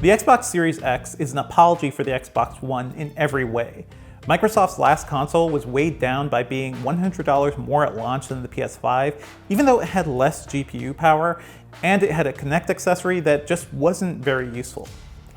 The Xbox Series X is an apology for the Xbox One in every way. Microsoft's last console was weighed down by being $100 more at launch than the PS5, even though it had less GPU power, and it had a Kinect accessory that just wasn't very useful.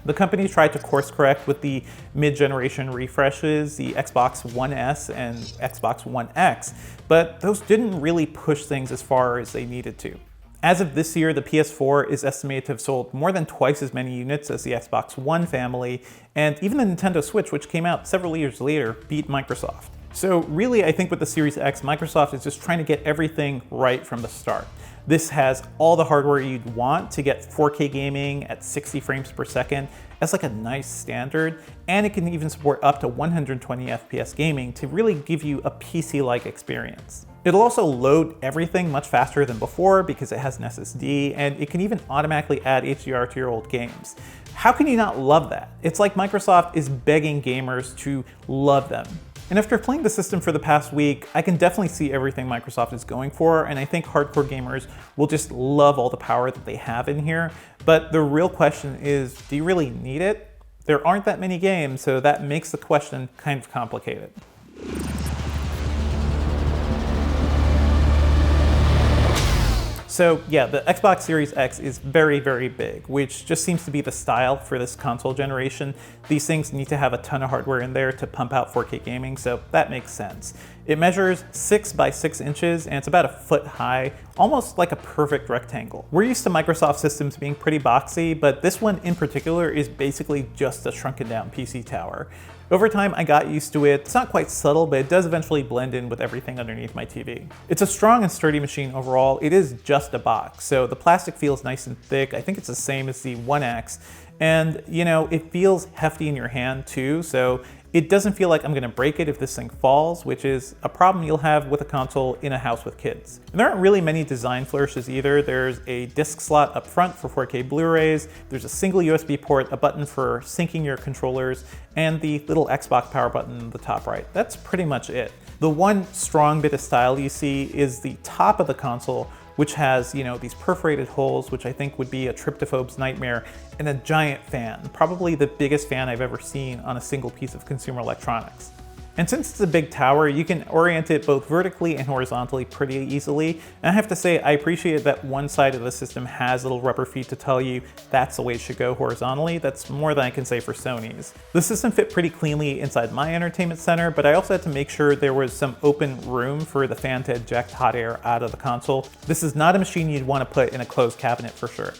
The company tried to course correct with the mid-generation refreshes, the Xbox One S and Xbox One X, but those didn't really push things as far as they needed to. As of this year, the PS4 is estimated to have sold more than twice as many units as the Xbox One family, and even the Nintendo Switch, which came out several years later, beat Microsoft. So really, I think with the Series X, Microsoft is just trying to get everything right from the start. This has all the hardware you'd want to get 4K gaming at 60 frames per second as like a nice standard, and it can even support up to 120 FPS gaming to really give you a PC-like experience. It'll also load everything much faster than before because it has an SSD, and it can even automatically add HDR to your old games. How can you not love that? It's like Microsoft is begging gamers to love them. And after playing the system for the past week, I can definitely see everything Microsoft is going for, and I think hardcore gamers will just love all the power that they have in here. But the real question is, do you really need it? There aren't that many games, so that makes the question kind of complicated. So yeah, the Xbox Series X is very, very big, which just seems to be the style for this console generation. These things need to have a ton of hardware in there to pump out 4K gaming, so that makes sense. It measures 6 by 6 inches, and it's about a foot high, almost like a perfect rectangle. We're used to Microsoft systems being pretty boxy, but this one in particular is basically just a shrunken down PC tower. Over time, I got used to it. It's not quite subtle, but it does eventually blend in with everything underneath my TV. It's a strong and sturdy machine overall. It is just a box, so the plastic feels nice and thick. I think it's the same as the One X. And, you know, it feels hefty in your hand too, so it doesn't feel like I'm gonna break it if this thing falls, which is a problem you'll have with a console in a house with kids. And there aren't really many design flourishes either. There's a disc slot up front for 4K Blu-rays, there's a single USB port, a button for syncing your controllers, and the little Xbox power button in the top right. That's pretty much it. The one strong bit of style you see is the top of the console, which has, you know, these perforated holes, which I think would be a tryptophobe's nightmare, and a giant fan, probably the biggest fan I've ever seen on a single piece of consumer electronics. And since it's a big tower, you can orient it both vertically and horizontally pretty easily. And I have to say, I appreciate that one side of the system has little rubber feet to tell you that's the way it should go horizontally. That's more than I can say for Sony's. The system fit pretty cleanly inside my entertainment center, but I also had to make sure there was some open room for the fan to eject hot air out of the console. This is not a machine you'd want to put in a closed cabinet for sure.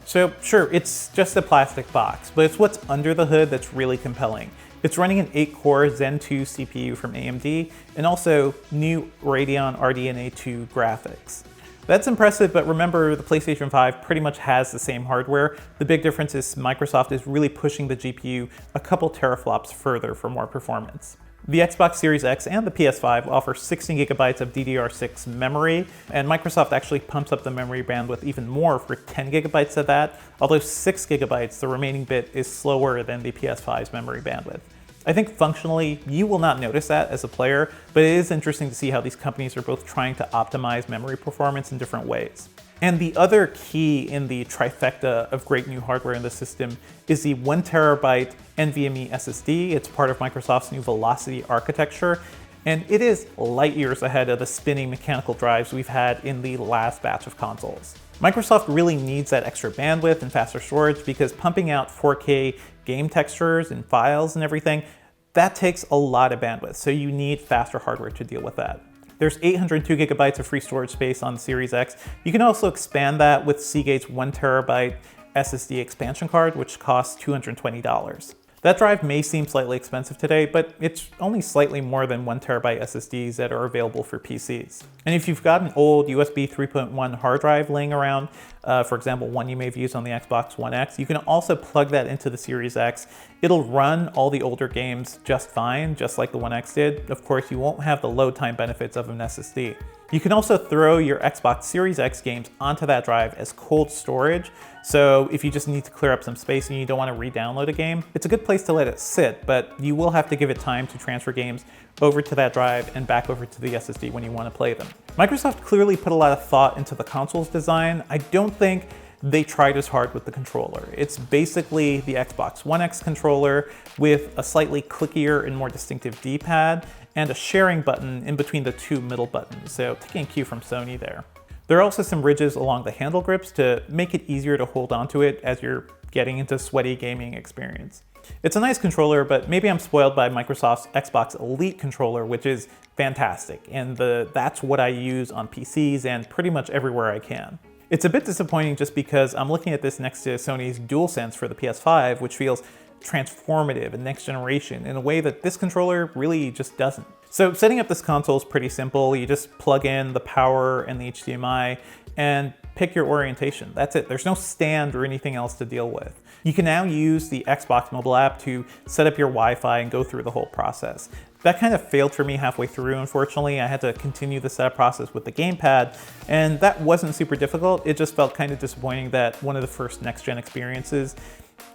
So sure, it's just a plastic box, but it's what's under the hood that's really compelling. It's running an 8-core Zen 2 CPU from AMD, and also new Radeon RDNA 2 graphics. That's impressive, but remember, the PlayStation 5 pretty much has the same hardware. The big difference is Microsoft is really pushing the GPU a couple teraflops further for more performance. The Xbox Series X and the PS5 offer 16 gigabytes of DDR6 memory, and Microsoft actually pumps up the memory bandwidth even more for 10 gigabytes of that, although 6 gigabytes, the remaining bit, is slower than the PS5's memory bandwidth. I think functionally, you will not notice that as a player, but it is interesting to see how these companies are both trying to optimize memory performance in different ways. And the other key in the trifecta of great new hardware in the system is the 1 terabyte NVMe SSD. It's part of Microsoft's new Velocity architecture, and it is light years ahead of the spinning mechanical drives we've had in the last batch of consoles. Microsoft really needs that extra bandwidth and faster storage because pumping out 4K game textures and files and everything, that takes a lot of bandwidth, so you need faster hardware to deal with that. There's 802 gigabytes of free storage space on the Series X. You can also expand that with Seagate's 1 terabyte SSD expansion card, which costs $220. That drive may seem slightly expensive today, but it's only slightly more than 1 terabyte SSDs that are available for PCs. And if you've got an old USB 3.1 hard drive laying around, for example, one you may have used on the Xbox One X, you can also plug that into the Series X. It'll run all the older games just fine, just like the One X did. Of course, you won't have the load time benefits of an SSD. You can also throw your Xbox Series X games onto that drive as cold storage. So if you just need to clear up some space and you don't want to re-download a game, it's a good place to let it sit, but you will have to give it time to transfer games over to that drive and back over to the SSD when you want to play them. Microsoft clearly put a lot of thought into the console's design. I don't think they tried as hard with the controller. It's basically the Xbox One X controller with a slightly clickier and more distinctive D-pad and a sharing button in between the two middle buttons, so taking a cue from Sony there. There are also some ridges along the handle grips to make it easier to hold onto it as you're getting into sweaty gaming experience. It's a nice controller, but maybe I'm spoiled by Microsoft's Xbox Elite controller, which is fantastic, and that's what I use on PCs and pretty much everywhere I can. It's a bit disappointing just because I'm looking at this next to Sony's DualSense for the PS5, which feels transformative and next generation in a way that this controller really just doesn't. So setting up this console is pretty simple. You just plug in the power and the HDMI and pick your orientation. That's it. There's no stand or anything else to deal with. You can now use the Xbox mobile app to set up your Wi-Fi and go through the whole process. That kind of failed for me halfway through, unfortunately. I had to continue the setup process with the gamepad, and that wasn't super difficult. It just felt kind of disappointing that one of the first next-gen experiences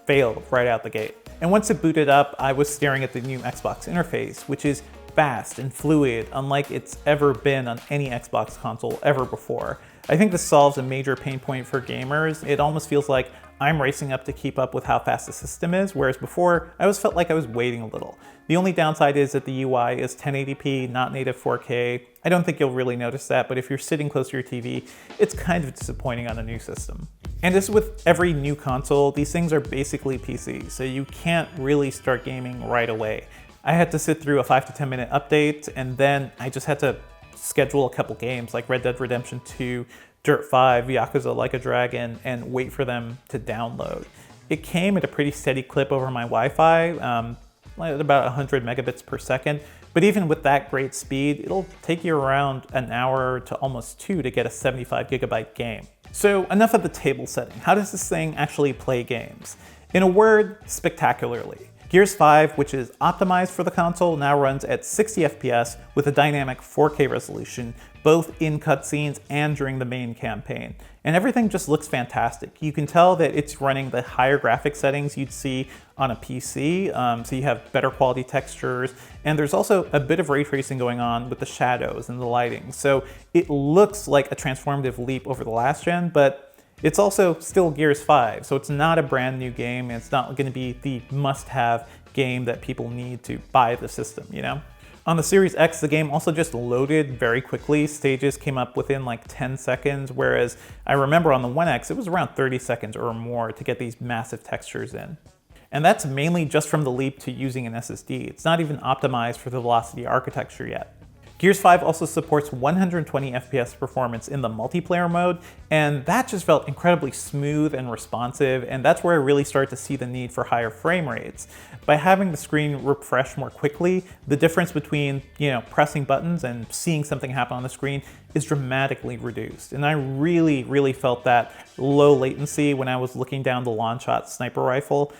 failed right out the gate. And once it booted up, I was staring at the new Xbox interface, which is fast and fluid, unlike it's ever been on any Xbox console ever before. I think this solves a major pain point for gamers. It almost feels like I'm racing up to keep up with how fast the system is, whereas before I always felt like I was waiting a little. The only downside is that the UI is 1080p, not native 4K. I don't think you'll really notice that, but if you're sitting close to your TV, it's kind of disappointing on a new system. And as with every new console, these things are basically PCs, so you can't really start gaming right away. I had to sit through a 5 to 10 minute update, and then I just had to schedule a couple games like Red Dead Redemption 2, Dirt 5, Yakuza Like a Dragon, and wait for them to download. It came at a pretty steady clip over my Wi-Fi, at about 100 megabits per second, but even with that great speed, it'll take you around an hour to almost 2 to get a 75 gigabyte game. So enough of the table setting. How does this thing actually play games? In a word, spectacularly. Gears 5, which is optimized for the console, now runs at 60 FPS with a dynamic 4K resolution, both in cutscenes and during the main campaign. And everything just looks fantastic. You can tell that it's running the higher graphic settings you'd see on a PC, so you have better quality textures, and there's also a bit of ray tracing going on with the shadows and the lighting. So it looks like a transformative leap over the last gen, but it's also still Gears 5, so it's not a brand new game, and it's not going to be the must-have game that people need to buy the system, you know? On the Series X, the game also just loaded very quickly. Stages came up within like 10 seconds, whereas I remember on the One X, it was around 30 seconds or more to get these massive textures in. And that's mainly just from the leap to using an SSD. It's not even optimized for the Velocity architecture yet. Gears 5 also supports 120 FPS performance in the multiplayer mode, and that just felt incredibly smooth and responsive, and that's where I really started to see the need for higher frame rates. By having the screen refresh more quickly, the difference between, pressing buttons and seeing something happen on the screen is dramatically reduced. And I really, really felt that low latency when I was looking down the launch shot sniper rifle.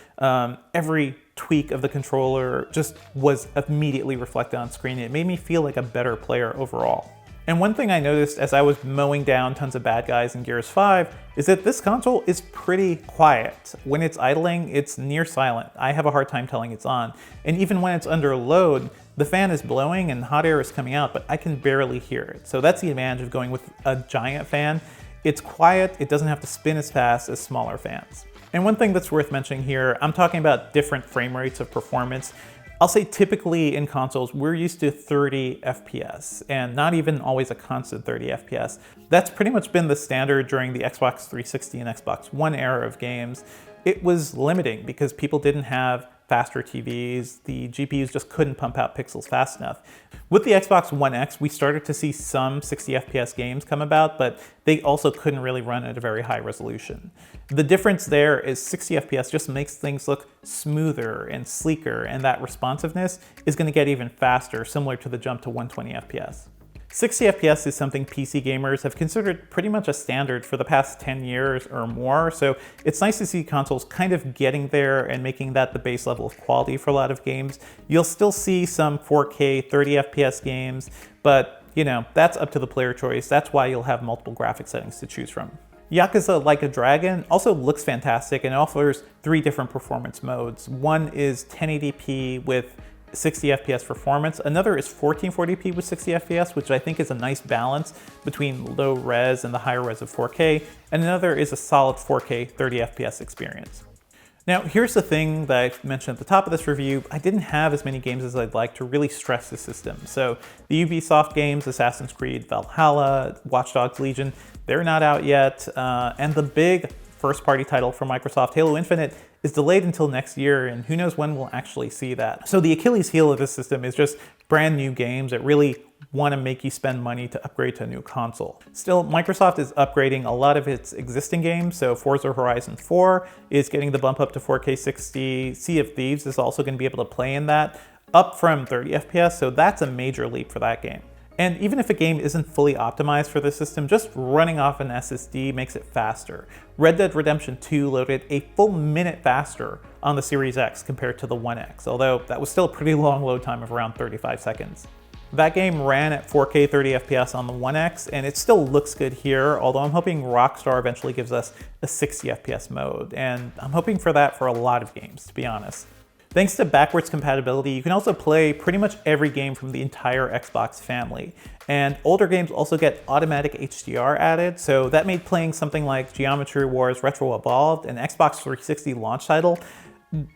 Every tweak of the controller just was immediately reflected on screen. It made me feel like a better player overall. And one thing I noticed as I was mowing down tons of bad guys in Gears 5 is that this console is pretty quiet. When it's idling, it's near silent. I have a hard time telling it's on. And even when it's under load, the fan is blowing and hot air is coming out, but I can barely hear it. So that's the advantage of going with a giant fan. It's quiet, it doesn't have to spin as fast as smaller fans. And one thing that's worth mentioning here, I'm talking about different frame rates of performance. I'll say typically in consoles, we're used to 30 FPS, and not even always a constant 30 FPS. That's pretty much been the standard during the Xbox 360 and Xbox One era of games. It was limiting because people didn't have faster TVs, the GPUs just couldn't pump out pixels fast enough. With the Xbox One X, we started to see some 60 FPS games come about, but they also couldn't really run at a very high resolution. The difference there is 60 FPS just makes things look smoother and sleeker, and that responsiveness is going to get even faster, similar to the jump to 120 FPS. 60 FPS is something PC gamers have considered pretty much a standard for the past 10 years or more, so it's nice to see consoles kind of getting there and making that the base level of quality for a lot of games. You'll still see some 4K 30 FPS games, but that's up to the player choice. That's why you'll have multiple graphic settings to choose from. Yakuza Like a Dragon also looks fantastic and offers 3 different performance modes. One is 1080p with 60 FPS performance. Another is 1440p with 60 FPS, which I think is a nice balance between low res and the higher res of 4K. And another is a solid 4K 30 FPS experience. Now, here's the thing that I mentioned at the top of this review. I didn't have as many games as I'd like to really stress the system. So the Ubisoft games, Assassin's Creed Valhalla, Watch Dogs Legion, they're not out yet. And the big first-party title from Microsoft, Halo Infinite, is delayed until next year, and who knows when we'll actually see that. So the Achilles heel of this system is just brand new games that really want to make you spend money to upgrade to a new console. Still, Microsoft is upgrading a lot of its existing games, so Forza Horizon 4 is getting the bump up to 4K 60, Sea of Thieves is also going to be able to play in that, up from 30 FPS, so that's a major leap for that game. And even if a game isn't fully optimized for the system, just running off an SSD makes it faster. Red Dead Redemption 2 loaded a full minute faster on the Series X compared to the One X, although that was still a pretty long load time of around 35 seconds. That game ran at 4K 30 FPS on the One X, and it still looks good here, although I'm hoping Rockstar eventually gives us a 60 FPS mode, and I'm hoping for that for a lot of games, to be honest. Thanks to backwards compatibility, you can also play pretty much every game from the entire Xbox family. And older games also get automatic HDR added, so that made playing something like Geometry Wars Retro Evolved, an Xbox 360 launch title,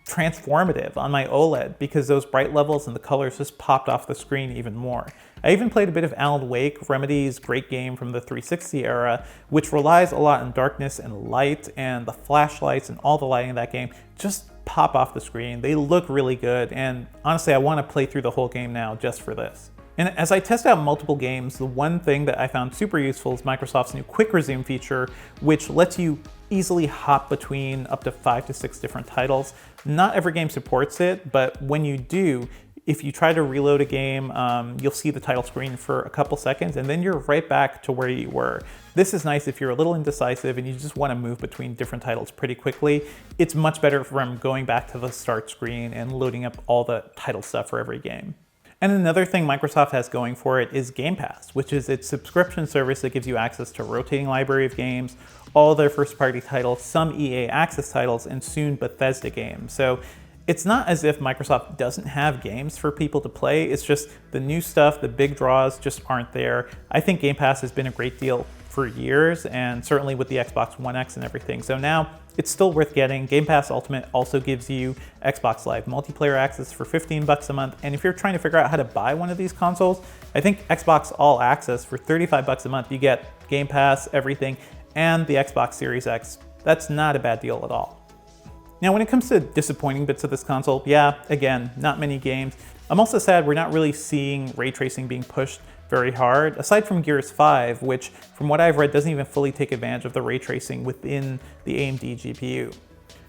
transformative on my OLED because those bright levels and the colors just popped off the screen even more. I even played a bit of Alan Wake, Remedy's great game from the 360 era, which relies a lot on darkness and light, and the flashlights and all the lighting in that game just pop off the screen. They look really good, and honestly, I want to play through the whole game now just for this. And as I test out multiple games, the one thing that I found super useful is Microsoft's new Quick Resume feature, which lets you easily hop between up to 5 to 6 different titles. Not every game supports it, but when you do, if you try to reload a game, you'll see the title screen for a couple seconds, and then you're right back to where you were. This is nice if you're a little indecisive and you just want to move between different titles pretty quickly. It's much better from going back to the start screen and loading up all the title stuff for every game. And another thing Microsoft has going for it is Game Pass, which is its subscription service that gives you access to a rotating library of games, all their first-party titles, some EA Access titles, and soon Bethesda games. So it's not as if Microsoft doesn't have games for people to play, it's just the new stuff, the big draws just aren't there. I think Game Pass has been a great deal for years, and certainly with the Xbox One X and everything. So now it's still worth getting. Game Pass Ultimate also gives you Xbox Live multiplayer access for $15 a month. And if you're trying to figure out how to buy one of these consoles, I think Xbox All Access for $35 a month, you get Game Pass, everything, and the Xbox Series X. That's not a bad deal at all. Now, when it comes to disappointing bits of this console, yeah, again, not many games. I'm also sad we're not really seeing ray tracing being pushed very hard, aside from Gears 5, which, from what I've read, doesn't even fully take advantage of the ray tracing within the AMD GPU.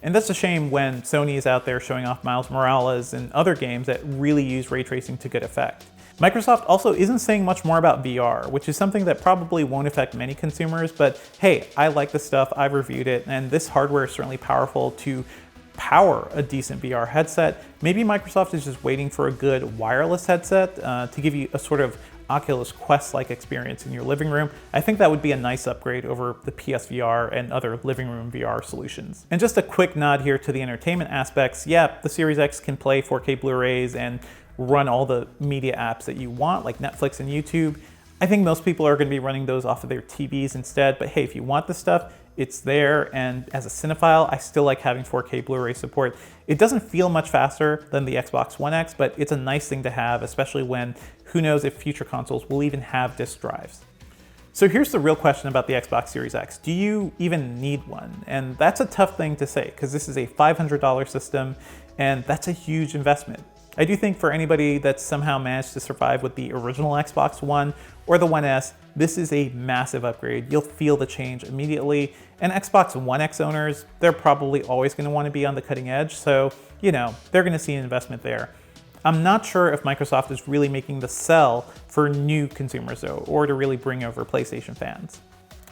And that's a shame when Sony is out there showing off Miles Morales and other games that really use ray tracing to good effect. Microsoft also isn't saying much more about VR, which is something that probably won't affect many consumers, but hey, I like the stuff, I've reviewed it, and this hardware is certainly powerful to power a decent VR headset. Maybe Microsoft is just waiting for a good wireless headset to give you a sort of Oculus Quest-like experience in your living room. I think that would be a nice upgrade over the PSVR and other living room VR solutions. And just a quick nod here to the entertainment aspects. Yeah, the Series X can play 4K Blu-rays and run all the media apps that you want, like Netflix and YouTube. I think most people are going to be running those off of their TVs instead, but hey, if you want this stuff, it's there, and as a cinephile, I still like having 4K Blu-ray support. It doesn't feel much faster than the Xbox One X, but it's a nice thing to have, especially when who knows if future consoles will even have disk drives. So here's the real question about the Xbox Series X. Do you even need one? And that's a tough thing to say, because this is a $500 system, and that's a huge investment. I do think for anybody that's somehow managed to survive with the original Xbox One or the One S, this is a massive upgrade. You'll feel the change immediately. And Xbox One X owners, they're probably always going to want to be on the cutting edge, so, you know, they're going to see an investment there. I'm not sure if Microsoft is really making the sell for new consumers, though, or to really bring over PlayStation fans.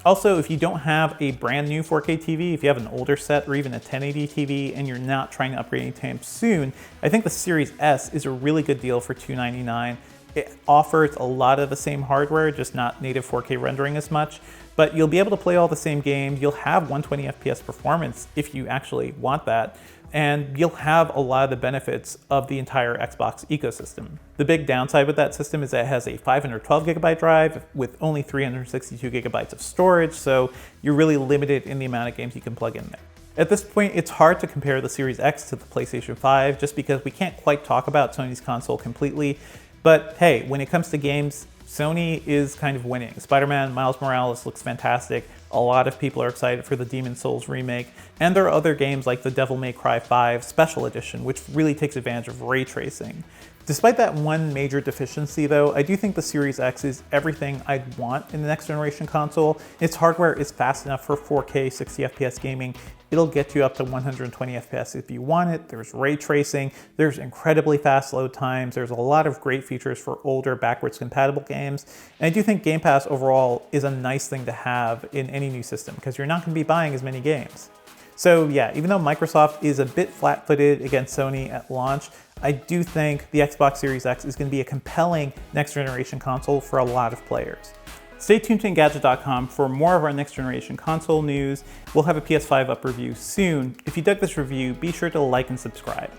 Also, if you don't have a brand new 4K TV, if you have an older set or even a 1080 TV and you're not trying to upgrade anytime soon, I think the Series S is a really good deal for $299. It offers a lot of the same hardware, just not native 4K rendering as much. but you'll be able to play all the same games. You'll have 120 FPS performance if you actually want that, and you'll have a lot of the benefits of the entire Xbox ecosystem. The big downside with that system is that it has a 512GB drive with only 362GB of storage, so you're really limited in the amount of games you can plug in there. At this point, it's hard to compare the Series X to the PlayStation 5 just because we can't quite talk about Sony's console completely. But hey, when it comes to games, Sony is kind of winning. Spider-Man Miles Morales looks fantastic. A lot of people are excited for the Demon's Souls remake. And there are other games like the Devil May Cry 5 Special Edition, which really takes advantage of ray tracing. Despite that one major deficiency though, I do think the Series X is everything I'd want in the next generation console. Its hardware is fast enough for 4K 60fps gaming. It'll get you up to 120 FPS if you want it. There's ray tracing, there's incredibly fast load times, there's a lot of great features for older backwards compatible games. And I do think Game Pass overall is a nice thing to have in any new system because you're not going to be buying as many games. So yeah, even though Microsoft is a bit flat-footed against Sony at launch, I do think the Xbox Series X is going to be a compelling next-generation console for a lot of players. Stay tuned to Engadget.com for more of our next-generation console news. We'll have a PS5 up review soon. If you dug this review, be sure to like and subscribe.